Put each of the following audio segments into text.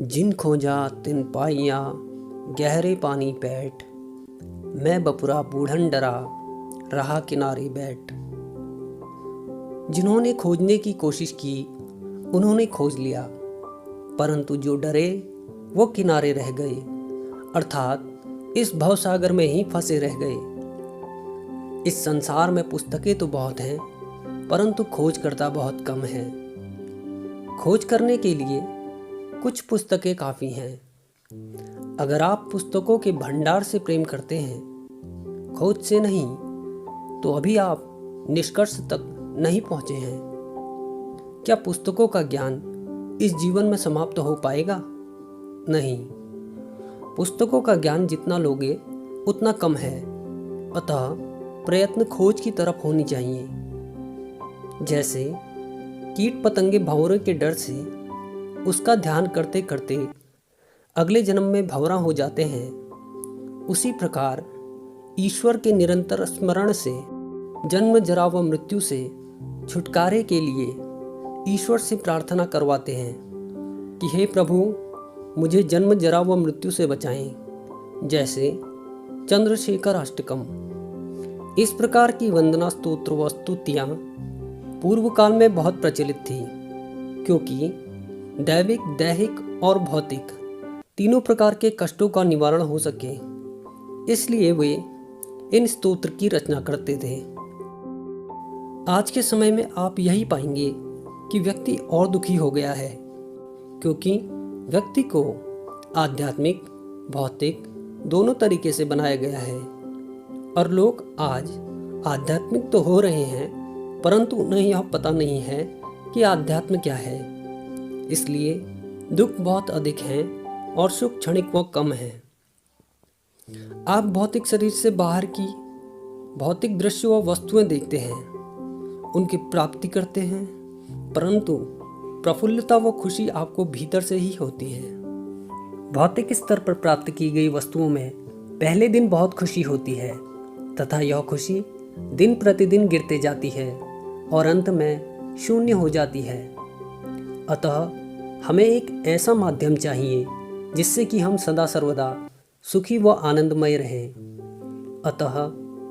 जिन खोजा तिन पाइया गहरे पानी पैठ, मैं बपुरा बूढ़न डरा रहा किनारे बैठ। जिन्होंने खोजने की कोशिश की उन्होंने खोज लिया, परंतु जो डरे वो किनारे रह गए, अर्थात इस भवसागर में ही फंसे रह गए। इस संसार में पुस्तकें तो बहुत हैं, परंतु खोजकर्ता बहुत कम हैं। खोज करने के लिए कुछ पुस्तकें काफ़ी हैं। अगर आप पुस्तकों के भंडार से प्रेम करते हैं, खोज से नहीं, तो अभी आप निष्कर्ष तक नहीं पहुंचे हैं। क्या पुस्तकों का ज्ञान इस जीवन में समाप्त हो पाएगा? नहीं। पुस्तकों का ज्ञान जितना लोगे उतना कम है, अतः प्रयत्न खोज की तरफ होनी चाहिए। जैसे कीट पतंगे भंवरे के डर से उसका ध्यान करते करते अगले जन्म में भंवरा हो जाते हैं, उसी प्रकार ईश्वर के निरंतर स्मरण से जन्म जरा व मृत्यु से छुटकारे के लिए ईश्वर से प्रार्थना करवाते हैं कि हे प्रभु, मुझे जन्म जरा व मृत्यु से बचाएं। जैसे चंद्रशेखर अष्टकम। इस प्रकार की वंदना स्तोत्र व स्तुतियाँ पूर्व काल में बहुत प्रचलित थी, क्योंकि दैविक, दैहिक और भौतिक तीनों प्रकार के कष्टों का निवारण हो सके, इसलिए वे इन स्तोत्र की रचना करते थे। आज के समय में आप यही पाएंगे कि व्यक्ति और दुखी हो गया है, क्योंकि व्यक्ति को आध्यात्मिक, भौतिक दोनों तरीके से बनाया गया है, और लोग आज आध्यात्मिक तो हो रहे हैं, परंतु उन्हें यह पता नहीं है कि आध्यात्म क्या है। इसलिए दुख बहुत अधिक हैं और सुख क्षणिक व कम है। आप भौतिक शरीर से बाहर की भौतिक दृश्य व वस्तुएं देखते हैं, उनकी प्राप्ति करते हैं, परंतु प्रफुल्लता व खुशी आपको भीतर से ही होती है। भौतिक स्तर पर प्राप्त की गई वस्तुओं में पहले दिन बहुत खुशी होती है, तथा यह खुशी दिन प्रतिदिन गिरते जाती है और अंत में शून्य हो जाती है। अतः हमें एक ऐसा माध्यम चाहिए जिससे कि हम सदा सर्वदा सुखी व आनंदमय रहें। अतः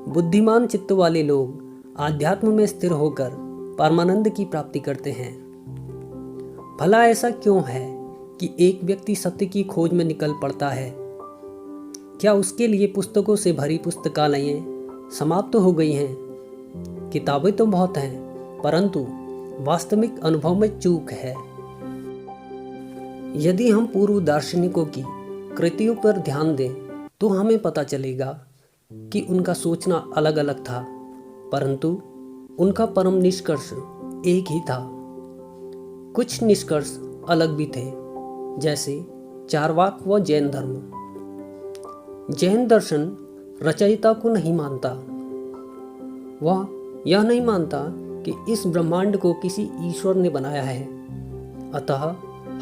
बुद्धिमान चित्त वाले लोग आध्यात्म में स्थिर होकर परमानंद की प्राप्ति करते हैं। भला ऐसा क्यों है कि एक व्यक्ति सत्य की खोज में निकल पड़ता है? क्या उसके लिए पुस्तकों से भरी पुस्तकालयें समाप्त हो गई हैं? किताबें तो बहुत हैं, परंतु वास्तविक अनुभव में चूक है। यदि हम पूर्व दार्शनिकों की कृतियों पर ध्यान दें तो हमें पता चलेगा कि उनका सोचना अलग अलग था, परंतु उनका परम निष्कर्ष एक ही था। कुछ निष्कर्ष अलग भी थे, जैसे चार्वाक व जैन धर्म। जैन दर्शन रचयिता को नहीं मानता। वह यह नहीं मानता कि इस ब्रह्मांड को किसी ईश्वर ने बनाया है। अतः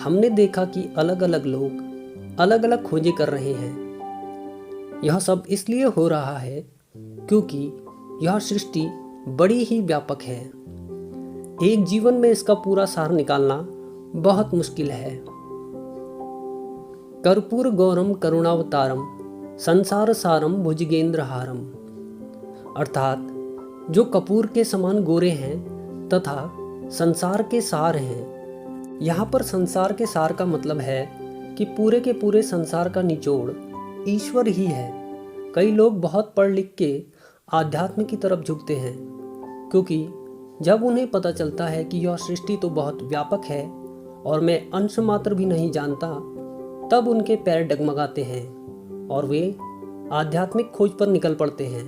हमने देखा कि अलग अलग लोग अलग अलग खोजें कर रहे हैं। यह सब इसलिए हो रहा है क्योंकि यह सृष्टि बड़ी ही व्यापक है। एक जीवन में इसका पूरा सार निकालना बहुत मुश्किल है। कर्पूर गौरम करुणावतारम संसार सारम भुजगेंद्रहारम, अर्थात जो कपूर के समान गोरे हैं तथा संसार के सार हैं। यहाँ पर संसार के सार का मतलब है कि पूरे के पूरे संसार का निचोड़ ईश्वर ही है। कई लोग बहुत पढ़ लिख के आध्यात्म की तरफ झुकते हैं, क्योंकि जब उन्हें पता चलता है कि यह सृष्टि तो बहुत व्यापक है और मैं अंश मात्र भी नहीं जानता, तब उनके पैर डगमगाते हैं और वे आध्यात्मिक खोज पर निकल पड़ते हैं,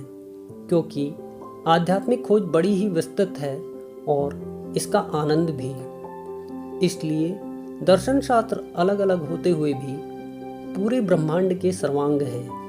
क्योंकि आध्यात्मिक खोज बड़ी ही विस्तृत है और इसका आनंद भी। इसलिए दर्शन शास्त्र अलग अलग होते हुए भी पूरे ब्रह्मांड के सर्वांग हैं।